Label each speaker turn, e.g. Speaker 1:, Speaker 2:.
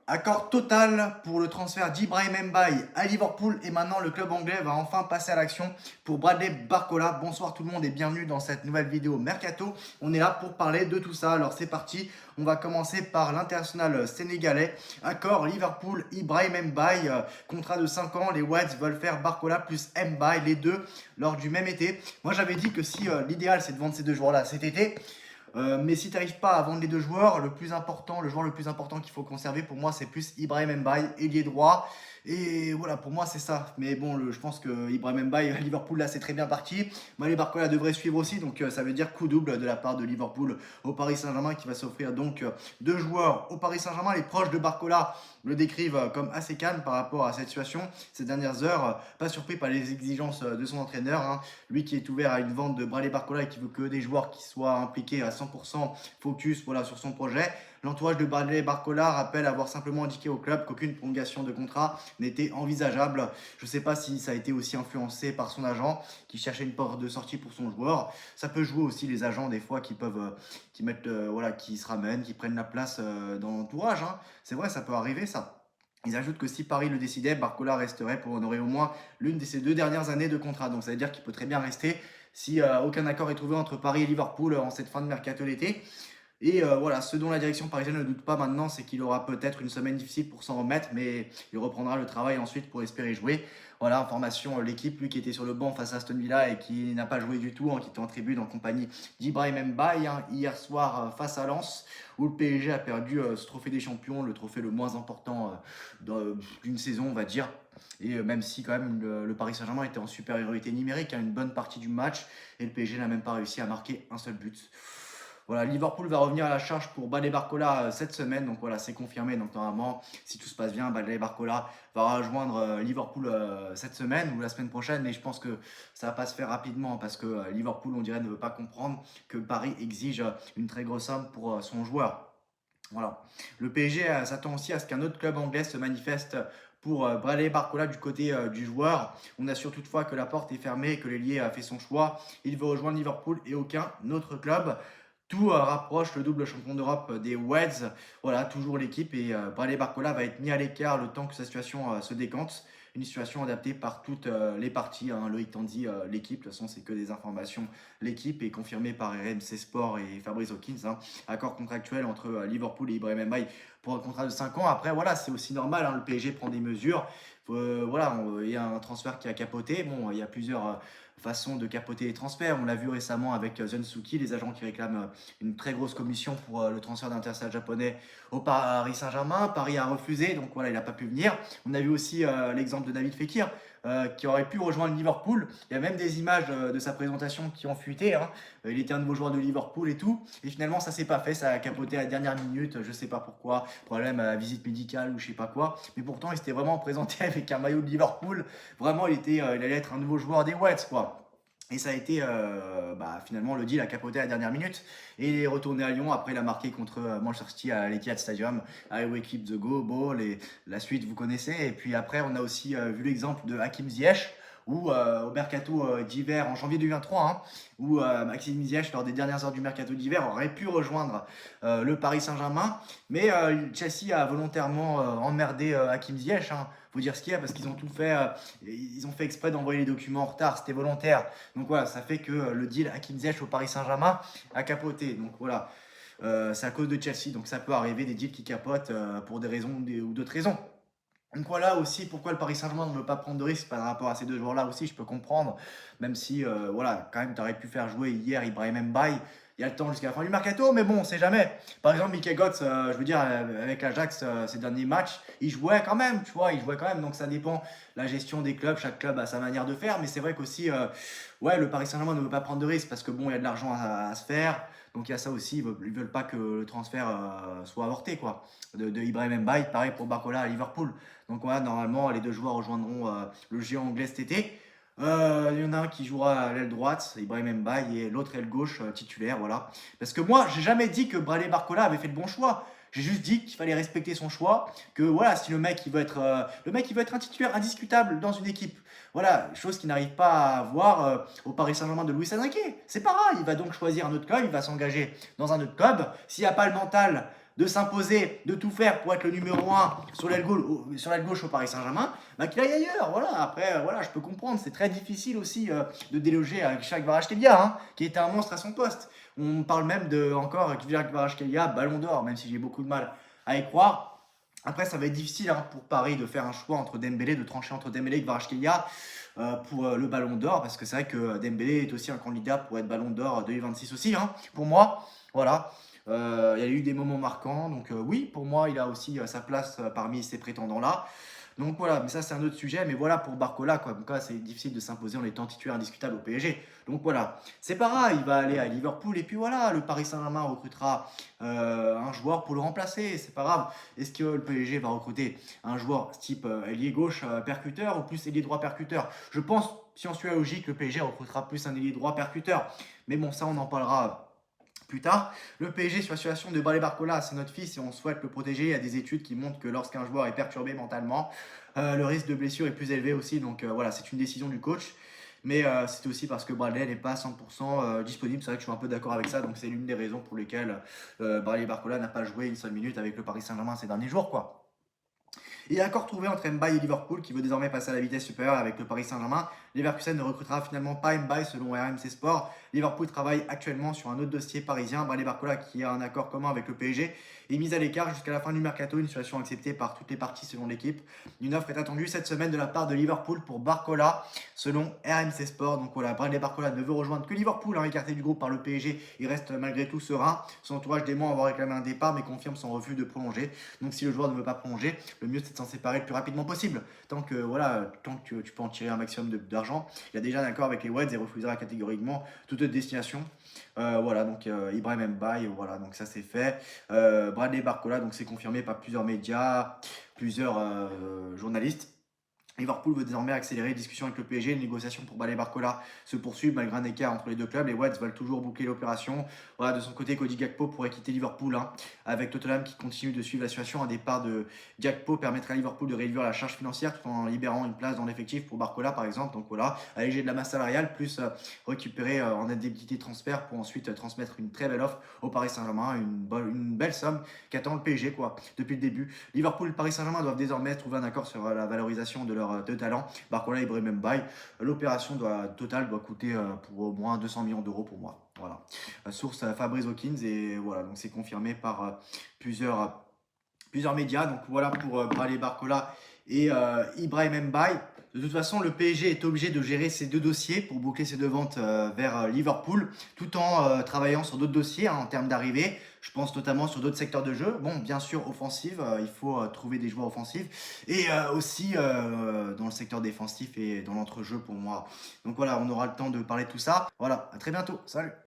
Speaker 1: Accord total pour le transfert d'Ibrahim Mbaye à Liverpool et maintenant le club anglais va enfin passer à l'action pour Bradley Barcola. Bonsoir tout le monde et bienvenue dans cette nouvelle vidéo Mercato. On est là pour parler de tout ça. Alors c'est parti, on va commencer par l'international sénégalais. Accord Liverpool, Ibrahim Mbaye, contrat de 5 ans. Les Reds veulent faire Barcola plus Mbaye, les deux lors du même été. Moi j'avais dit que si l'idéal c'est de vendre ces deux joueurs-là cet été, mais si tu n'arrives pas à vendre les deux joueurs, le joueur le plus important qu'il faut conserver pour moi, c'est plus Ibrahim Mbaye, ailier droit. Et voilà, pour moi, c'est ça. Mais bon, je pense que Ibrahim Mbaye, Liverpool, là, c'est très bien parti. Mané Barcola devrait suivre aussi. Donc, ça veut dire coup double de la part de Liverpool au Paris Saint-Germain qui va s'offrir donc deux joueurs au Paris Saint-Germain. Les proches de Barcola le décrivent comme assez calme par rapport à cette situation ces dernières heures. Pas surpris par les exigences de son entraîneur, hein. Lui qui est ouvert à une vente de Bradley Barcola et qui veut que des joueurs qui soient impliqués à 100% focus voilà, sur son projet. L'entourage de Bradley Barcola rappelle avoir simplement indiqué au club qu'aucune prolongation de contrat n'était envisageable. Je ne sais pas si ça a été aussi influencé par son agent qui cherchait une porte de sortie pour son joueur. Ça peut jouer aussi les agents des fois qui peuvent, voilà, qui se ramènent, qui prennent la place dans l'entourage, hein. C'est vrai, ça peut arriver ça. Ils ajoutent que si Paris le décidait, Barcola resterait pour honorer au moins l'une de ses 2 dernières années de contrat. Donc ça veut dire qu'il peut très bien rester si aucun accord est trouvé entre Paris et Liverpool en cette fin de mercato d'été. Et voilà, ce dont la direction parisienne ne doute pas maintenant, c'est qu'il aura peut-être une semaine difficile pour s'en remettre, mais il reprendra le travail ensuite pour espérer jouer. Voilà, information, l'équipe, lui qui était sur le banc face à Aston Villa et qui n'a pas joué du tout, en quittant en tribune en compagnie d'Ibrahim Mbaye, hein, hier soir face à Lens, où le PSG a perdu ce trophée des champions, le trophée le moins important d'une saison, on va dire. Et même si quand même le Paris Saint-Germain était en supériorité numérique, hein, une bonne partie du match, et le PSG n'a même pas réussi à marquer un seul but. Voilà, Liverpool va revenir à la charge pour Bradley Barcola cette semaine. Donc voilà, c'est confirmé. Donc normalement, si tout se passe bien, Bradley Barcola va rejoindre Liverpool cette semaine ou la semaine prochaine. Mais je pense que ça va pas se faire rapidement parce que Liverpool, on dirait, ne veut pas comprendre que Paris exige une très grosse somme pour son joueur. Voilà. Le PSG s'attend aussi à ce qu'un autre club anglais se manifeste pour Bradley Barcola du côté du joueur. On assure toutefois que la porte est fermée et que l'ailier a fait son choix. Il veut rejoindre Liverpool et aucun autre club. Tout rapproche le double champion d'Europe des Reds. Voilà, toujours l'équipe et Bradley Barcola va être mis à l'écart le temps que sa situation se décante. Une situation adaptée par toutes les parties, hein. Loïc Tandy, l'équipe, de toute façon, c'est que des informations. L'équipe est confirmée par RMC Sport et Fabrice Hawkins, hein. Accord contractuel entre Liverpool et Ibrahim Mbaye pour un contrat de 5 ans. Après, voilà, c'est aussi normal, hein, le PSG prend des mesures. Voilà, il y a un transfert qui a capoté. Bon, il y a plusieurs façons de capoter les transferts. On l'a vu récemment avec Zensuki, les agents qui réclament une très grosse commission pour le transfert d'international japonais au Paris Saint-Germain. Paris a refusé, donc voilà, il n'a pas pu venir. On a vu aussi l'exemple de David Fekir, qui aurait pu rejoindre Liverpool. Il y a même des images de sa présentation qui ont fuité, hein. Il était un nouveau joueur de Liverpool et tout. Et finalement, ça s'est pas fait. Ça a capoté à la dernière minute. Je sais pas pourquoi. Problème à la visite médicale ou je sais pas quoi. Mais pourtant, il s'était vraiment présenté avec un maillot de Liverpool. Vraiment, il allait être un nouveau joueur des Reds, quoi. Et ça a été, finalement, le deal a capoté à la dernière minute. Et il est retourné à Lyon. Après, il a marqué contre Manchester City à l'Etihad Stadium. I will keep the go ball. Et la suite, vous connaissez. Et puis après, on a aussi vu l'exemple de Hakim Ziyech, où au mercato d'hiver en janvier 2023, hein, où Maxime Ziyech, lors des dernières heures du mercato d'hiver, aurait pu rejoindre le Paris Saint-Germain. Mais Chelsea a volontairement emmerdé Hakim Ziyech, hein. Faut dire ce qu'il y a parce qu'ils ont tout fait, ils ont fait exprès d'envoyer les documents en retard, c'était volontaire. Donc voilà, ça fait que le deal Hakim Ziyech au Paris Saint-Germain a capoté. Donc voilà, c'est à cause de Chelsea, donc ça peut arriver des deals qui capotent pour des raisons ou d'autres raisons. Donc voilà aussi pourquoi le Paris Saint-Germain ne veut pas prendre de risques par rapport à ces deux joueurs-là aussi, je peux comprendre, même si voilà, quand même tu aurais pu faire jouer hier Ibrahim Mbaye, il y a le temps jusqu'à la fin du mercato, mais bon, on sait jamais. Par exemple, Mickey Götze, je veux dire, avec l'Ajax, ces derniers matchs, il jouait quand même, tu vois, il jouait quand même, donc ça dépend la gestion des clubs, chaque club a sa manière de faire, mais c'est vrai qu'aussi, ouais, le Paris Saint-Germain ne veut pas prendre de risques parce que bon, il y a de l'argent à se faire, donc il y a ça aussi, ils veulent pas que le transfert soit avorté, quoi. De Ibrahim Mbaye, pareil pour Barcola à Liverpool. Donc voilà, normalement, les deux joueurs rejoindront le géant anglais cet été. Il y en a un qui jouera à l'aile droite, Ibrahim Mbaye, et l'autre aile gauche titulaire, voilà. Parce que moi, j'ai jamais dit que Bradley Barcola avait fait le bon choix. J'ai juste dit qu'il fallait respecter son choix, que voilà, si le mec il veut être un titulaire indiscutable dans une équipe. Voilà, chose qu'il n'arrive pas à avoir au Paris Saint-Germain de Luis Enrique. C'est pas grave, il va donc choisir un autre club, il va s'engager dans un autre club. S'il n'y a pas le mental de s'imposer, de tout faire pour être le numéro 1 sur l'aile gauche au Paris Saint-Germain, bah, qu'il aille ailleurs. Voilà. Après, voilà, je peux comprendre. C'est très difficile aussi de déloger Jacques Kvaratskhelia, hein, qui était un monstre à son poste. On parle même de encore Jacques Kvaratskhelia, Ballon d'Or, même si j'ai beaucoup de mal à y croire. Après, ça va être difficile hein, pour Paris de faire un choix entre Dembélé, de trancher entre Dembélé et Kvaratskhelia pour le Ballon d'Or, parce que c'est vrai que Dembélé est aussi un candidat pour être Ballon d'Or 2026 aussi, hein, pour moi. Voilà. Il y a eu des moments marquants, donc oui, pour moi, il a aussi sa place parmi ces prétendants-là. Donc voilà, mais ça c'est un autre sujet, mais voilà pour Barcola, quoi. Donc là, c'est difficile de s'imposer en étant titulaire indiscutable au PSG. Donc voilà, c'est pas grave, il va aller à Liverpool, et puis voilà, le Paris Saint-Germain recrutera un joueur pour le remplacer, c'est pas grave. Est-ce que le PSG va recruter un joueur type ailier gauche percuteur ou plus ailier droit percuteur? Je pense, si on suit la logique, le PSG recrutera plus un ailier droit percuteur. Mais bon, ça on en parlera plus tard. Le PSG sur la situation de Bradley Barcola, c'est notre fils et on souhaite le protéger. Il y a des études qui montrent que lorsqu'un joueur est perturbé mentalement, le risque de blessure est plus élevé aussi. Donc voilà, c'est une décision du coach. Mais c'est aussi parce que Bradley n'est pas à 100% disponible. C'est vrai que je suis un peu d'accord avec ça. Donc c'est l'une des raisons pour lesquelles Bradley Barcola n'a pas joué une seule minute avec le Paris Saint-Germain ces derniers jours, quoi. Et accord trouvé entre Mbaye et Liverpool qui veut désormais passer à la vitesse supérieure avec le Paris Saint-Germain. Leverkusen ne recrutera finalement pas Mbaye selon RMC Sport. Liverpool travaille actuellement sur un autre dossier parisien. Bradley Barcola qui a un accord commun avec le PSG est mis à l'écart jusqu'à la fin du mercato, une situation acceptée par toutes les parties selon l'équipe. Une offre est attendue cette semaine de la part de Liverpool pour Barcola selon RMC Sport. Donc voilà, Bradley Barcola ne veut rejoindre que Liverpool, hein, écarté du groupe par le PSG. Il reste malgré tout serein. Son entourage dément avoir réclamé un départ mais confirme son refus de prolonger. Donc si le joueur ne veut pas prolonger, le mieux c'est de s'en séparer le plus rapidement possible. Tant que, voilà, tant que tu peux en tirer un maximum d'argent. Il a déjà un accord avec les Reds et refusera catégoriquement toute autre destination. Voilà, donc Ibrahim Mbaye, voilà, donc ça c'est fait. Bradley Barcola, donc c'est confirmé par plusieurs médias, plusieurs journalistes. Liverpool veut désormais accélérer les discussions avec le PSG. Les négociations pour Bradley Barcola se poursuivent malgré un écart entre les deux clubs. Les Reds veulent toujours boucler l'opération. Voilà, de son côté, Cody Gakpo pourrait quitter Liverpool, hein, avec Tottenham qui continue de suivre la situation. Un départ de Gakpo permettrait à Liverpool de réduire la charge financière tout en libérant une place dans l'effectif pour Barcola par exemple. Donc voilà, alléger de la masse salariale plus récupérer en indemnité de transfert pour ensuite transmettre une très belle offre au Paris Saint-Germain. Une belle somme qu'attend le PSG quoi, depuis le début. Liverpool et Paris Saint-Germain doivent désormais trouver un accord sur la valorisation de leur deux talents, Barcola et Ibrahim Mbaye. L'opération totale doit coûter pour au moins 200 millions d'euros pour moi. Voilà. Source Fabrice Hawkins et voilà, donc c'est confirmé par plusieurs médias. Donc voilà pour Bradley Barcola et Ibrahim Mbaye. De toute façon, le PSG est obligé de gérer ces deux dossiers pour boucler ses deux ventes vers Liverpool, tout en travaillant sur d'autres dossiers hein, en termes d'arrivée. Je pense notamment sur d'autres secteurs de jeu. Bon, bien sûr, offensive, il faut trouver des joueurs offensifs. Et aussi dans le secteur défensif et dans l'entrejeu pour moi. Donc voilà, on aura le temps de parler de tout ça. Voilà, à très bientôt. Salut!